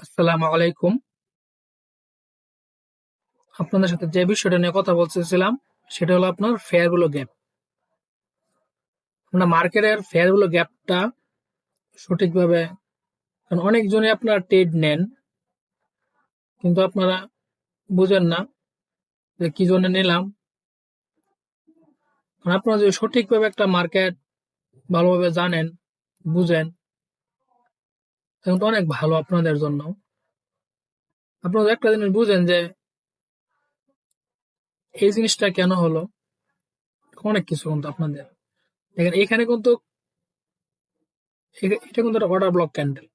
আসসালামু আলাইকুম। আপনাদের সাথে যে বিষয়টা নিয়ে কথা বলতেছিলাম সেটা হলো আপনার ফেয়ার ভ্যালু গ্যাপ। আপনার মার্কেটের ফেয়ার ভ্যালু গ্যাপটা সঠিকভাবে, কারণ অনেকজনই আপনার ট্রেড নেন কিন্তু আপনারা বুঝেন না যে কি জন্য নিলাম। কারণ আপনারা যদি সঠিকভাবে একটা মার্কেট ভালোভাবে জানেন, বুঝেন, তখন তো অনেক ভালো আপনাদের জন্য। আপনারা একটা জিনিস বুঝেন যে এই জিনিসটা কেন হলো, অনেক কিছু কিন্তু আপনাদের দেখেন এখানে কিন্তু এটা কিন্তু একটা অর্ডার ব্লক ক্যান্ডেল।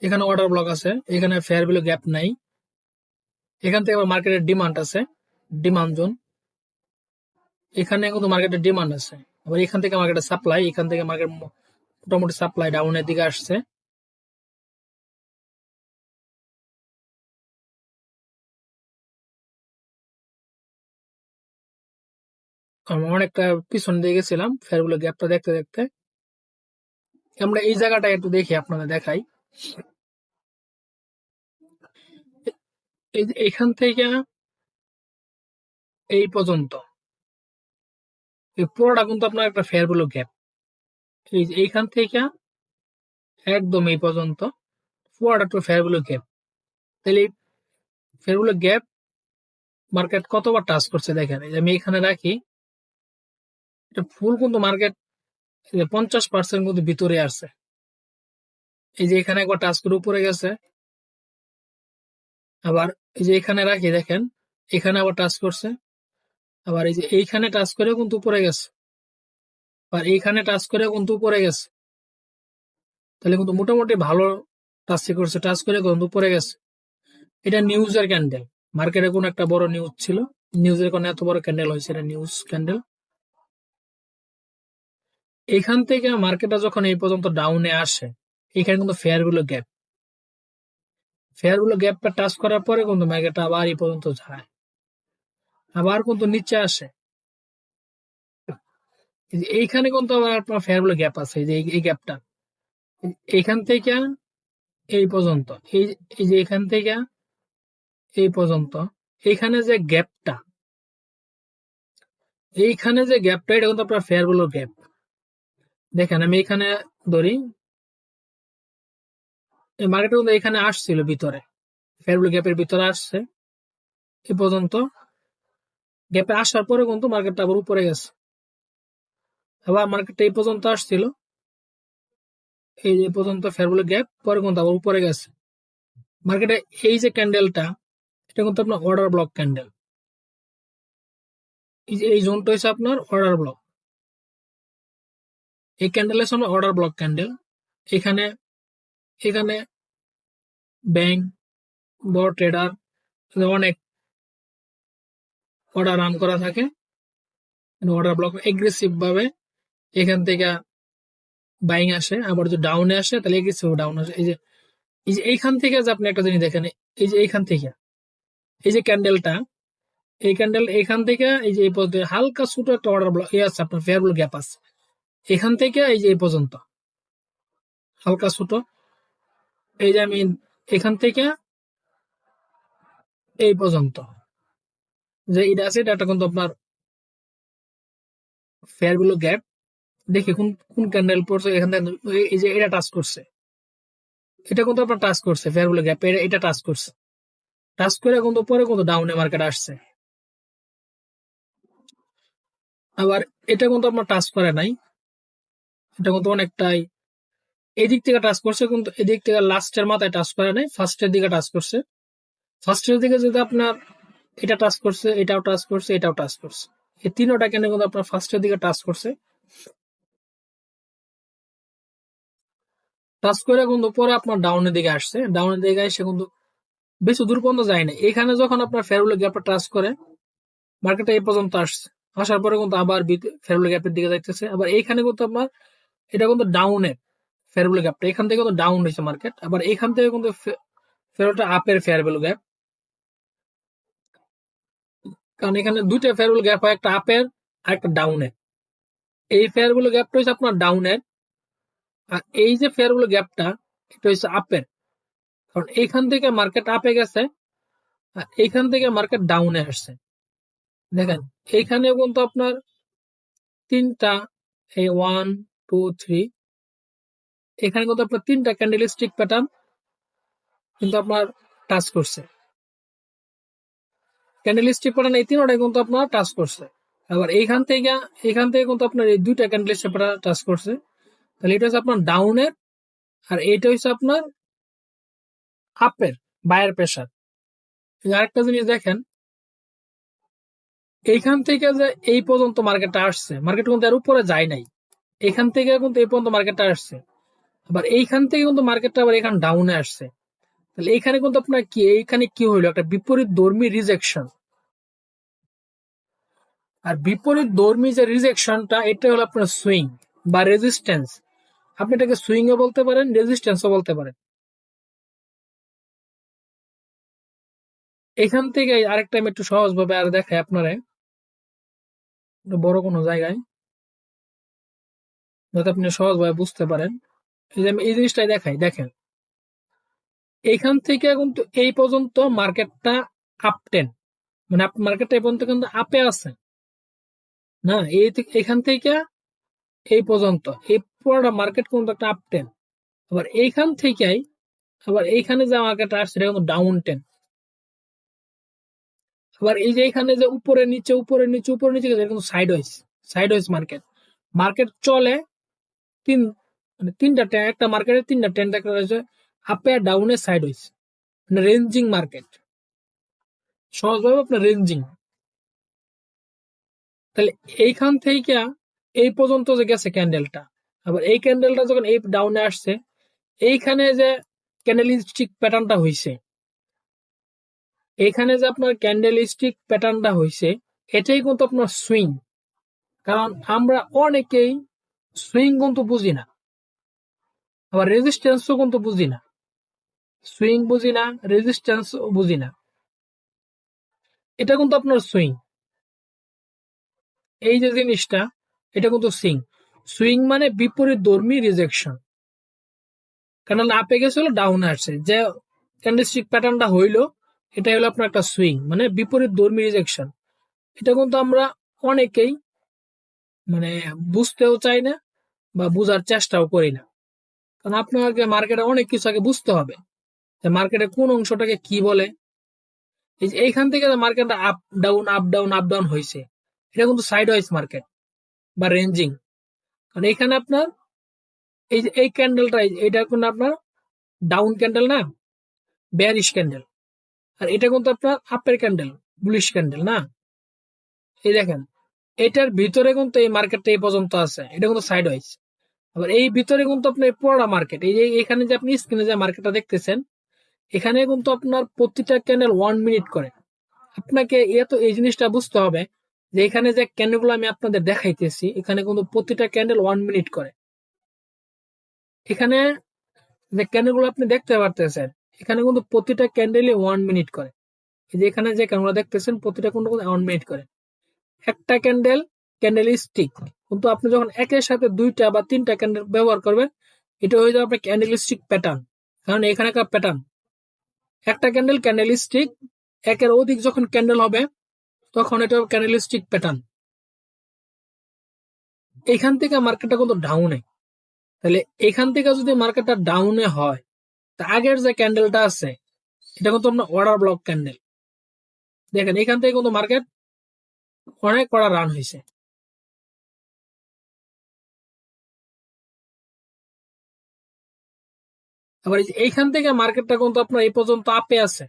এখানে অর্ডার ব্লক আছে, এখানে ফেয়ার ভ্যালু গ্যাপ নাই। এখান থেকে আবার মার্কেটের ডিমান্ড আছে, ডিমান্ড জোন। এখানে কিন্তু মার্কেটের ডিমান্ড আছে, আবার এখান থেকে মার্কেটের সাপ্লাই, এখান থেকে মার্কেট মোটামুটি সাপ্লাই ডাউনের দিকে আসছে। আমরা অনেকটা পিছন দিয়ে গেছিলাম ফেয়ারগুলো গ্যাপটা দেখতে দেখতে। আমরা এই জায়গাটা একটু দেখি, আপনাদের দেখাই। এই যে এখান থেকে এই পর্যন্ত এই পুরোটা কিন্তু আপনার একটা ফেয়ারগুলো গ্যাপ। এই যে এইখান থেকে একদম এই পর্যন্ত পুরোটা একটা ফেয়ারগুলো গ্যাপ। তাহলে ফেয়ারগুলো গ্যাপ মার্কেট কতবার টাচ করছে দেখেন। এই যে আমি এখানে রাখি, এটা ফুল কিন্তু মার্কেট 50% কিন্তু ভিতরে আসছে। এই যে এখানে একবার টাচ করে উপরে গেছে, আবার এই যে এখানে রাখি দেখেন, এখানে আবার টাচ করছে, আবার এই যে এইখানে টাচ করে কিন্তু উপরে গেছে, আর এইখানে টাচ করে কিন্তু উপরে গেছে। তাহলে কিন্তু মোটামুটি ভালো টাচ করছে, টাচ করে কিন্তু উপরে গেছে। এটা নিউজের ক্যান্ডেল, মার্কেটে কোন একটা বড় নিউজ ছিল, নিউজের কারণে এত বড় ক্যান্ডেল হয়েছে, এটা নিউজ ক্যান্ডেল। এখান থেকে মার্কেটটা যখন এই পর্যন্ত ডাউনে আসে, এখানে কিন্তু ফেয়ার গুলো গ্যাপ, ফেয়ার গুলো গ্যাপটা টাচ করার পরে কিন্তু মার্কেটটা আবার এই পর্যন্ত যায়, আবার কিন্তু নিচে আসে। এইখানে কিন্তু আবার আপনার ফেয়ার গুলো গ্যাপ আছে, এই যে এই গ্যাপটা এইখান থেকে এই পর্যন্ত, এই এই যে এখান থেকে এই পর্যন্ত, এইখানে যে গ্যাপটা, এইখানে যে গ্যাপটা, এটা কিন্তু আপনার ফেয়ার ভ্যালু গ্যাপ। দেখেন আমি এখানে ধরি, এই মার্কেট কিন্তু এখানে আসছিল ভিতরে, ফেয়ার ভ্যালু গ্যাপের ভিতরে আসছে এই পর্যন্ত। গ্যাপে আসার পরে কিন্তু মার্কেটটা আবার উপরে গেছে, আবার মার্কেটটা এই পর্যন্ত আসছিল, এই যে পর্যন্ত ফেয়ার ভ্যালু গ্যাপ, পরে কিন্তু আবার উপরে গেছে মার্কেটে। এই যে ক্যান্ডেলটা, এটা কিন্তু আপনার অর্ডার ব্লক ক্যান্ডেল। এই যে এই জোনটা হচ্ছে আপনার অর্ডার ব্লক, এই ক্যান্ডেলের সামনে অর্ডার ব্লক ক্যান্ডেল। এখানে এখানে ব্যাংক, বড় ট্রেডার অনেক অর্ডার রান করা থাকে, অর্ডার ব্লক এগ্রেসিভ ভাবে এখান থেকে বাইং আসে, আবার যদি ডাউনে আসে তাহলে এগ্রেসিভ ডাউন আসে। এই যে এইখান থেকে যে আপনি একটা জিনিস দেখেন, এই যে এইখান থেকে এই যে ক্যান্ডেলটা, এই ক্যান্ডেল এখান থেকে এই যে এই পর্যন্ত হালকা ছোট একটা অর্ডার ব্লক আছে, আপনার ফেয়ার ভ্যালু গ্যাপ আছে এখান থেকে এই যে এই পর্যন্ত হালকা ছোট। এই যে আমি এখান থেকে এই পর্যন্ত যে এটা আছে, এটা কিন্তু আপনার ফেয়ার ভ্যালু গ্যাপ। দেখি কোন কোন ক্যান্ডেল পড়ছে এখান থেকে, এই যে এটা টাচ করছে, এটা কিন্তু আপনার টাচ করছে ফেয়ার ভ্যালু গ্যাপ, এটা টাচ করছে, টাচ করে কিন্তু পরে কিন্তু ডাউনে মার্কেট আসছে। আবার এটা কিন্তু আপনার টাচ করে নাই, এটা কিন্তু অনেকটাই এদিক থেকে টাচ করছে, কিন্তু এদিক থেকে লাস্টের মাথায় টাচ করে নাই, ফার্স্টের দিকে টাচ করছে। ফার্স্টের দিকে যদি আপনার এটা টাচ করছে, এটাও টাচ করছে, এটাও টাচ করছে, এই তিনোটা কেন কিন্তু আপনার ফার্স্টের দিকে টাচ করছে। টাচ করে কিন্তু পরে আপনার ডাউনের দিকে আসছে, ডাউনের দিকে এসে কিন্তু বেশি দূর পর্যন্ত যায় না। এখানে যখন আপনার ফেয়ার ভ্যালু গ্যাপটা টাচ করে মার্কেটটা এই পর্যন্ত আসছে, আসার পরে কিন্তু আবার ফেয়ার ভ্যালু গ্যাপের দিকে যাইতেছে। আবার এইখানে কিন্তু আপনার এটা কিন্তু ডাউনের ফেয়ার ভ্যালু গ্যাপটা, এখান থেকে কিন্তু ডাউন হয়েছে মার্কেট, আবার এখান থেকে কিন্তু ফেরোটা আপের ফেয়ার ভ্যালু গ্যাপ। কারণ এখানে দুইটা ফেয়ার ভ্যালু গ্যাপ হয়, একটা আপের আর একটা ডাউনের। এই ফেয়ার ভ্যালু গ্যাপটা হচ্ছে আপনার ডাউনের, আর এই যে ফেয়ার ভ্যালু গ্যাপটা, এটা হচ্ছে আপের। কারণ এইখান থেকে মার্কেট আপে গেছে আর এইখান থেকে মার্কেট ডাউনে আসছে। দেখেন এইখানে কিন্তু আপনার তিনটা, এই 1 2 3, এখানে কিন্তু আপনার তিনটা ক্যান্ডেল স্টিক প্যাটার্ন কিন্তু আপনার টাচ করছে। ক্যান্ডেল স্টিক প্যাটার্ন এই তিনটাই কিন্তু আপনার টাচ করছে। আবার এখান থেকে কিন্তু আপনার এই দুইটা ক্যান্ডেল স্টিক প্যাটার্ন টাচ করছে। তাহলে এটা হচ্ছে আপনার ডাউনের আর এটা হচ্ছে আপনার আপের বায়ার প্রেসার। আরেকটা জিনিস দেখেন, এইখান থেকে যে এই পর্যন্ত মার্কেটটা আসছে, মার্কেট কিন্তু এর উপরে যায় নাই, এখান থেকে কিন্তু এই পর্যন্ত মার্কেটটা আসছে। আবার এইখান থেকে কিন্তু মার্কেটটা আবার এখানে ডাউনে আসছে। তাহলে এইখানে কিন্তু আপনার কি, এইখানে কি হইলো, একটা বিপরীত ধর্মী রিজেকশন। আর বিপরীত ধর্মী যে রিজেকশনটা, এটা হলো আপনার সুইং বা রেজিস্ট্যান্স। আপনি এটাকে সুইং ও বলতে পারেন, রেজিস্ট্যান্সও বলতে পারেন। এখান থেকে আরেকটা আমি একটু সহজ ভাবে আর দেখাই আপনারে, বড় কোনো জায়গায়, যাতে আপনি সহজভাবে বুঝতে পারেন। এই যে আমি এই জিনিসটাই দেখাই, দেখেন এইখান থেকে কিন্তু এই পর্যন্ত মার্কেটটা আপ টেন, মানে মার্কেটটা এই পর্যন্ত কিন্তু আপে আছে না, এখান থেকে এই পর্যন্ত এই পুরোটা মার্কেট কিন্তু একটা আপ টেন। আবার এইখান থেকেই আবার এইখানে যে মার্কেট আসছে এটা কিন্তু ডাউন টেন। আবার এই যে এখানে যে উপরে নিচে উপরে নিচে উপরে নিচে গেছে, এটা কিন্তু সাইড ওয়াইজ মার্কেট। মার্কেট চলে তিন, মানে তিনটা ট্রেন, একটা মার্কেটের তিনটা ট্রেন দেখা রয়েছে, আপে ডাউনে সাইড ওয়াইজ, মানে রেঞ্জিং মার্কেট, সহজভাবে আপনার রেঞ্জিং। তাহলে এইখান থেকে এই পর্যন্ত যে গেছে ক্যান্ডেলটা, আবার এই ক্যান্ডেলটা যখন এই ডাউনে আসছে, এইখানে যে ক্যান্ডেলিস্টিক প্যাটার্নটা হইছে, এইখানে যে আপনার ক্যান্ডেলিস্টিক প্যাটার্নটা হইছে, এটাই কিন্তু আপনার সুইং। কারণ আমরা অনেকেই সুইং কিন্তু বুঝি না, আবার রেজিস্ট্যান্সও কিন্তু বুঝি না। সুইং বুঝি না, রেজিস্ট্যান্স বুঝি না, এটা কিন্তু আপনার সুইং। এই যে জিনিসটা, এটা কিন্তু সুইং। সুইং মানে বিপরীত ধর্মী রিজেকশন। কারণ আপে গেছে হলো ডাউনে আসছে, যে ক্যান্ডেলস্টিক প্যাটার্নটা হইলো, এটা হলো আপনার একটা সুইং, মানে বিপরীত ধর্মী রিজেকশন। এটা কিন্তু আমরা অনেকেই মানে বুঝতেও চাই না বা বুঝার চেষ্টাও করি না। কারণ আপনাকে মার্কেটে অনেক কিছু আগে বুঝতে হবে, যে মার্কেটে কোন অংশটাকে কি বলে। এই যে এইখান থেকে মার্কেটটা up down up down up down হয়েছে, এটা কিন্তু সাইড ওয়াইজ মার্কেট বা রেঞ্জিং। কারণ এখানে আপনার এই যে এই ক্যান্ডেলটা, এটা কিন্তু আপনার ডাউন ক্যান্ডেল না, বেয়ারিশ ক্যান্ডেল। আর এটা কিন্তু আপনার আপের ক্যান্ডেল, বুলিশ ক্যান্ডেল না। এই দেখেন এটার ভিতরে কিন্তু এই মার্কেটটা এই পর্যন্ত আছে, এটা কিন্তু সাইড ওয়াইজ। আবার এই ভিতরে কিন্তু আপনার পুরোটা মার্কেট, এই যে এখানে যে আপনি স্ক্রিনে যে মার্কেটটা দেখতেছেন, এখানে কিন্তু আপনার প্রতিটা ক্যান্ডেল 1 মিনিট করে। আপনাকে এই জিনিসটা বুঝতে হবে যে এখানে যে ক্যান্ডেলগুলো আমি আপনাদের দেখাইতেছি, এখানে কিন্তু প্রতিটা ক্যান্ডেল 1 মিনিট করে। এখানে যে ক্যান্ডেলগুলো আপনি দেখতে পারতেছেন, এখানে কিন্তু প্রতিটা ক্যান্ডেলই 1 মিনিট করে। এই যে এখানে যে ক্যান্ডেল দেখতেছেন, প্রতিটা কিন্তু 1 মিনিট করে। একটা ক্যান্ডেল স্টিক, কিন্তু আপনি যখন একের সাথে দুইটা বা তিনটা ক্যান্ডেল ব্যবহার করবেন, এটা হয়ে যাবে আপনার ক্যান্ডেল স্টিক প্যাটার্ন। কারণ এখানে একটা প্যাটার্ন, একটা ক্যান্ডেল স্টিক, একের অধিক যখন ক্যান্ডেল হবে তখন এটা ক্যান্ডেল স্টিক প্যাটার্ন। এখান থেকে মার্কেটটা কিন্তু ডাউনে। তাহলে এখান থেকে যদি মার্কেটটা ডাউনে হয়, তা আগের যে ক্যান্ডেলটা আছে, এটা কিন্তু আপনার অর্ডার ব্লক ক্যান্ডেল। দেখেন এখান থেকে কিন্তু মার্কেট অনেক কড়া রান হয়েছে। আবার এইখান থেকে মার্কেটটা কিন্তু আপনার এই পর্যন্ত আপে আছে,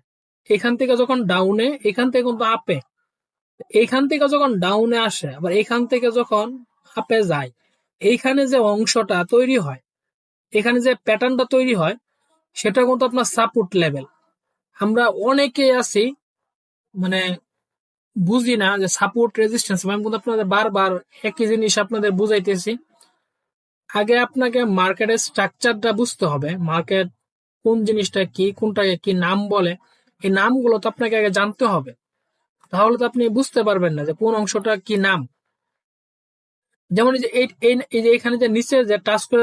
এখান থেকে যখন ডাউনে, এখান থেকে কিন্তু আপে, এইখান থেকে যখন ডাউনে আসে, আবার এইখান থেকে যখন আপে যায়, এইখানে যে অংশটা তৈরি হয়, এখানে যে প্যাটার্নটা তৈরি হয়, সেটা কিন্তু আপনার সাপোর্ট লেভেল। আমরা অনেকেই আছি মানে বুঝি না যে সাপোর্ট রেজিস্ট্যান্স, আমি কিন্তু আপনাদের বারবার একই জিনিস আপনাদের বুঝাইতেছি। আগে আপনাকে মার্কেটের স্ট্রাকচারটা বুঝতে হবে, মার্কেট কোন জিনিসটা কি, কোনটাকে কি নাম বলে, এই নামগুলো তো আপনাকে আগে জানতে হবে। তাহলে তো আপনি বুঝতে পারবেন না যে কোন অংশটা কি নাম। যেমন এই যে এই যে এখানে যে নিচে যে টাচ করে